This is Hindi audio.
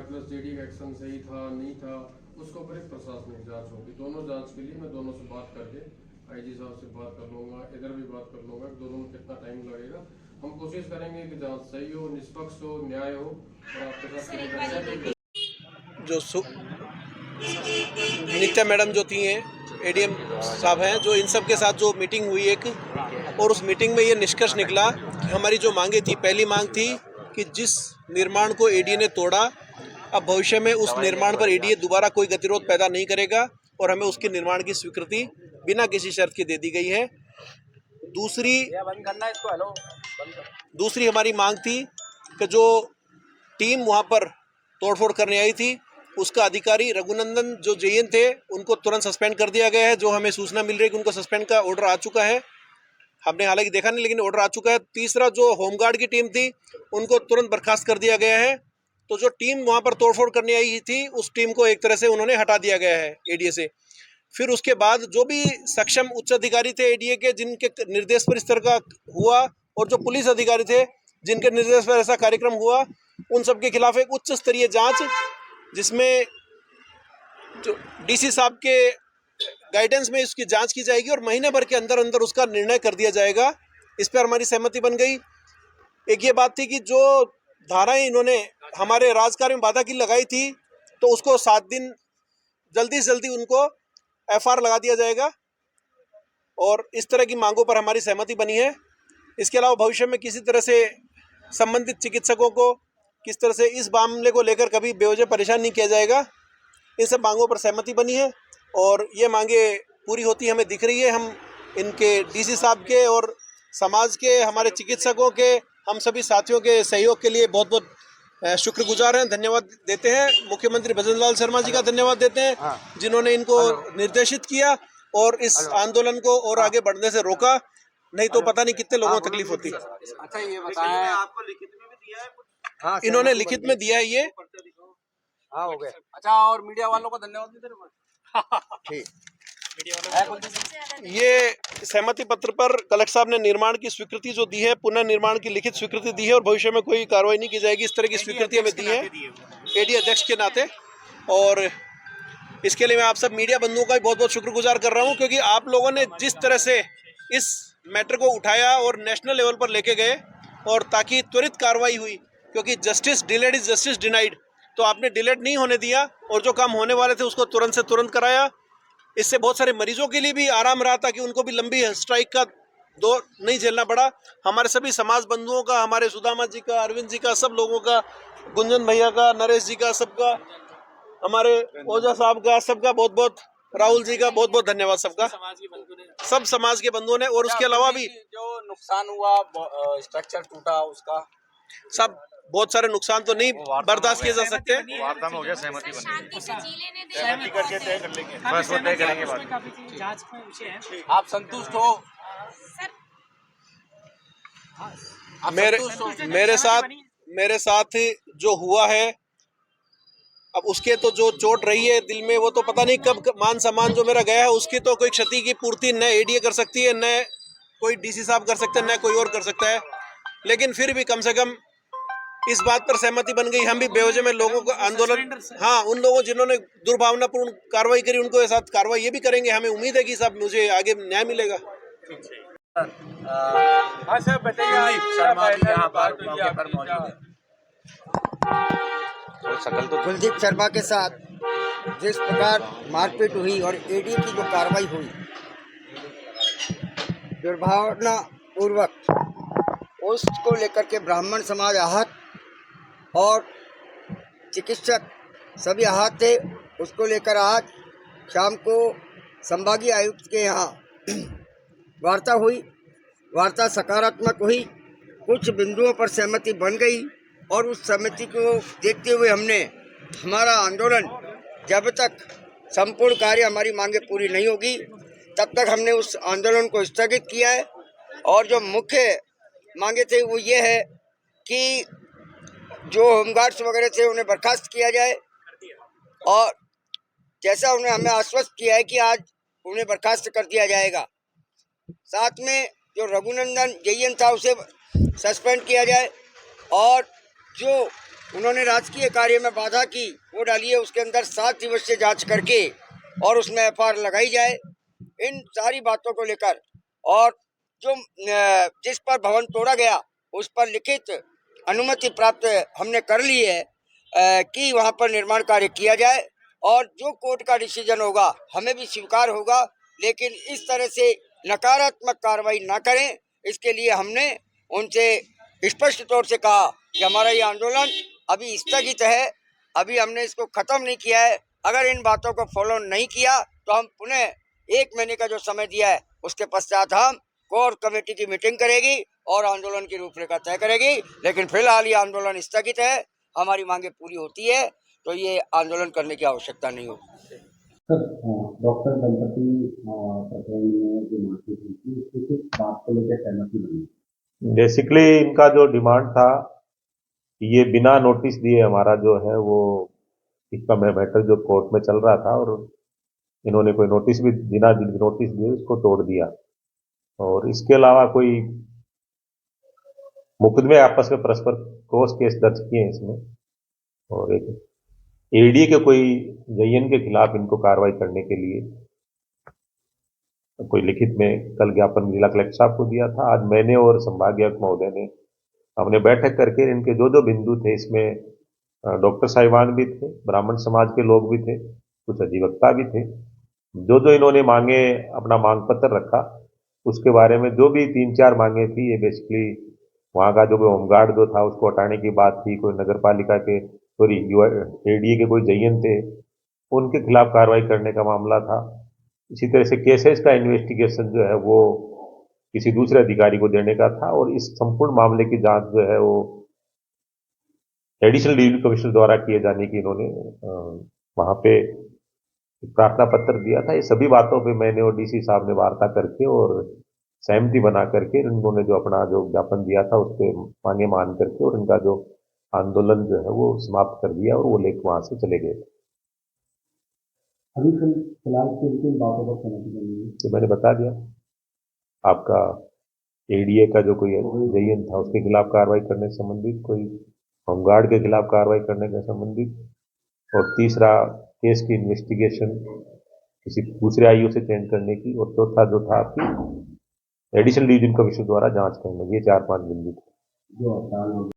प्लस जेडी का एक्शन सही था नहीं था, उसके ऊपर एक प्रशासनिक जांच होगी। दोनों जांच के लिए मैं दोनों से बात करके आईजी साहब से बात कर लूँगा, इधर भी बात कर लूँगा, दोनों में कितना टाइम लगेगा। हम कोशिश करेंगे कि जांच सही हो, निष्पक्ष हो, न्याय हो और आपके साथ जो नित्या मैडम जो थी हैं, एडीएम साहब हैं, जो इन सब के साथ जो मीटिंग हुई एक, और उस मीटिंग में ये निष्कर्ष निकला कि हमारी जो मांगे थी, पहली मांग थी कि जिस निर्माण को एडीए ने तोड़ा, अब भविष्य में उस निर्माण पर एडीए दोबारा कोई गतिरोध पैदा नहीं करेगा और हमें उसके निर्माण की स्वीकृति बिना किसी शर्त के दे दी गई है। दूसरी हमारी मांग थी कि जो टीम वहाँ पर तोड़फोड़ करने आई थी, उसका अधिकारी रघुनंदन जो जेएन थे, उनको तुरंत सस्पेंड कर दिया गया है। जो हमें सूचना मिल रही है कि उनको सस्पेंड का ऑर्डर आ चुका है, हमने हालांकि देखा नहीं, लेकिन ऑर्डर आ चुका है। तीसरा, जो होमगार्ड की टीम थी, उनको तुरंत बर्खास्त कर दिया गया है। तो जो टीम वहाँ पर तोड़फोड़ करने आई थी, उस टीम को एक तरह से उन्होंने हटा दिया गया है एडीए से। फिर उसके बाद जो भी सक्षम उच्च अधिकारी थे एडीए के, जिनके निर्देश पर इस तरह का हुआ, और जो पुलिस अधिकारी थे जिनके निर्देश पर ऐसा कार्यक्रम हुआ, उन सबके खिलाफ एक उच्च स्तरीय जांच, जिसमें जो डीसी साहब के गाइडेंस में इसकी जांच की जाएगी और महीने भर के अंदर अंदर उसका निर्णय कर दिया जाएगा। इस पर हमारी सहमति बन गई। एक ये बात थी कि जो धाराएं इन्होंने हमारे राजकार्य में बाधा की लगाई थी, तो उसको 7 दिन जल्दी से जल्दी उनको एफआर लगा दिया जाएगा, और इस तरह की मांगों पर हमारी सहमति बनी है। इसके अलावा भविष्य में किसी तरह से संबंधित चिकित्सकों को किस तरह से इस मामले को लेकर कभी बेवजह परेशान नहीं किया जाएगा, इन सब मांगों पर सहमति बनी है और ये मांगे पूरी होती हमें दिख रही है। हम इनके डीसी साहब के और समाज के, हमारे चिकित्सकों के, हम सभी साथियों के सहयोग के लिए बहुत बहुत शुक्रगुजार हैं, धन्यवाद देते हैं। मुख्यमंत्री भजन लाल शर्मा जी का धन्यवाद देते हैं, जिन्होंने इनको निर्देशित किया और इस आंदोलन को और आगे बढ़ने से रोका, नहीं तो पता नहीं कितने लोगों को तकलीफ होती। अच्छा, ये बताएं, आपको लिखित में भी दिया है कुछ? इन्होंने लिखित में दिया है ये। हो गया। अच्छा, और मीडिया वालों को धन्यवाद भी दे। ठीक, ये सहमति पत्र पर कलेक्टर साहब ने निर्माण की स्वीकृति जो दी है, पुनः निर्माण की लिखित स्वीकृति दी है और भविष्य में कोई कार्रवाई नहीं की जाएगी, इस तरह की स्वीकृति हमें दी है एडीए अध्यक्ष के नाते। और इसके लिए मैं आप सब मीडिया बंधुओं का भी बहुत बहुत शुक्रगुजार कर रहा हूं, क्योंकि आप लोगों ने जिस तरह से इस मैटर को उठाया और नेशनल लेवल पर लेके गए, और ताकि त्वरित कार्रवाई हुई, क्योंकि justice delayed is justice denied, तो आपने डिलेड नहीं होने दिया और जो काम होने वाले थे उसको तुरंत से तुरंत कराया। इससे बहुत सारे मरीजों के लिए भी आराम रहा, ताकि उनको भी लंबी स्ट्राइक का दौर नहीं झेलना पड़ा। हमारे सभी समाज बंधुओं का, हमारे सुदामा जी का, अरविंद जी का, सब लोगों का, गुंजन भैया का, नरेश जी का, सबका, हमारे ओझा साहब का, सबका बहुत बहुत, राहुल जी का बहुत बहुत धन्यवाद सबका, सब समाज के बंधुओं ने। और उसके अलावा भी जो नुकसान हुआ, स्ट्रक्चर टूटा, उसका सब बहुत सारे नुकसान तो नहीं बर्दाश्त किए जा सकते। वार्ता में हो गया, सहमति बनी, सहमति करके तय कर लेंगे, बस वो तय करेंगे बाद। जांच में विषय है। आप संतुष्ट हो? मेरे साथ जो हुआ है, अब उसके तो जो चोट रही है दिल में, वो तो पता नहीं कब मान सम्मान जो मेरा गया है, उसकी तो कोई क्षति की पूर्ति न एडीए कर सकती है, न कोई डीसी साहब कर सकते हैं, न कोई और कर सकता है। लेकिन फिर भी कम से कम इस बात पर सहमति बन गई, हम भी बेवजह में लोगों को आंदोलन, हाँ, उन लोगों जिन्होंने दुर्भावनापूर्ण कार्रवाई करी, उनको के साथ कार्रवाई ये भी करेंगे। हमें उम्मीद है कि सब मुझे आगे न्याय मिलेगा। हाँ सर, बताइए। शर्मा भी यहाँ पर मौके पर मौजूद है। कुलदीप शर्मा के साथ जिस प्रकार मारपीट हुई और एडी की जो कार्रवाई हुई, दुर्भावना पूर्वक, उसको लेकर के ब्राह्मण समाज आहत और चिकित्सक सभी आहत थे। उसको लेकर आज शाम को संभागीय आयुक्त के यहाँ वार्ता हुई। वार्ता सकारात्मक हुई, कुछ बिंदुओं पर सहमति बन गई और उस सहमति को देखते हुए हमने हमारा आंदोलन, जब तक संपूर्ण कार्य, हमारी मांगे पूरी नहीं होगी, तब तक हमने उस आंदोलन को स्थगित किया है। और जो मुख्य मांगे थे वो ये है कि जो होमगार्ड्स वगैरह थे उन्हें बर्खास्त किया जाए, और जैसा उन्हें हमें आश्वस्त किया है कि आज उन्हें बर्खास्त कर दिया जाएगा। साथ में जो रघुनंदन जेईएन था उसे सस्पेंड किया जाए, और जो उन्होंने राजकीय कार्य में बाधा की वो डालिए, उसके अंदर 7 दिवसीय जांच करके और उसमें एफआईआर लगाई जाए इन सारी बातों को लेकर। और जो जिस पर भवन तोड़ा गया उस पर लिखित अनुमति प्राप्त हमने कर ली है कि वहां पर निर्माण कार्य किया जाए और जो कोर्ट का डिसीजन होगा हमें भी स्वीकार होगा, लेकिन इस तरह से नकारात्मक कार्रवाई ना करें, इसके लिए हमने उनसे स्पष्ट तौर से कहा कि हमारा ये आंदोलन अभी स्थगित है, अभी हमने इसको खत्म नहीं किया है। अगर इन बातों को फॉलो नहीं किया तो हम पुनः 1 महीने का जो समय दिया है उसके पश्चात हम कोर कमेटी की मीटिंग करेगी और आंदोलन की रूपरेखा तय करेगी। लेकिन फिलहाल ये आंदोलन स्थगित है, हमारी मांगे पूरी होती है तो ये आंदोलन करने की आवश्यकता नहीं होगी। सर, डॉक्टर दंपति प्रकरण में जो मारपीट हुई थी उसके किस बात को लेकर सहमति बनी? बेसिकली इनका जो डिमांड था कि ये बिना नोटिस दिए हमारा जो है वो इसका मैटर जो कोर्ट में चल रहा था और इन्होंने कोई नोटिस भी बिना नोटिस दिए उसको तोड़ दिया। और इसके अलावा कोई मुकदमे आपस में परस्पर क्रॉस केस दर्ज किए हैं इसमें, और एक एडीए के कोई जयन के खिलाफ इनको कार्रवाई करने के लिए कोई लिखित में कल ज्ञापन जिला कलेक्टर साहब को दिया था। आज मैंने और संभागीय आयुक्त महोदय ने हमने बैठक करके इनके जो जो बिंदु थे, इसमें डॉक्टर साहिबान भी थे, ब्राह्मण समाज के लोग भी थे, कुछ अधिवक्ता भी थे, जो जो इन्होंने मांगे अपना मांग पत्र रखा उसके बारे में जो भी 3-4 मांगे थी, ये बेसिकली वहाँ का जो होमगार्ड जो था उसको हटाने की बात थी, कोई नगर पालिका के एडीए के कोई जयन थे उनके खिलाफ कार्रवाई करने का मामला था। इसी तरह से केसेस का इन्वेस्टिगेशन जो है वो किसी दूसरे अधिकारी को देने का था, और इस संपूर्ण मामले की जांच जो है वो एडिशनल डिविजन कमिश्नर द्वारा किए जाने की इन्होंने वहां पे प्रार्थना पत्र दिया था। ये सभी बातों पे मैंने और डीसी साहब ने वार्ता करके और सहमति बना करके इन्होंने जो अपना जो ज्ञापन दिया था उस पर मांगे मान करके और इनका जो आंदोलन जो है वो समाप्त कर दिया और वो लेकर वहां से चले गए। अभी फिलहाल किन बातों पर सहमति बनी है? तो मैंने बता दिया आपका एडीए का जो कोई जयन था उसके खिलाफ कार्रवाई करने से संबंधित, कोई होमगार्ड के खिलाफ कार्रवाई करने से संबंधित, और तीसरा केस की इन्वेस्टिगेशन किसी दूसरे आईओ से चेंज करने की, और चौथा जो था आपकी एडिशनल डिविजन कमिश्नर द्वारा जांच करने की। ये 4-5 बिंदु थे। जो हड़ताल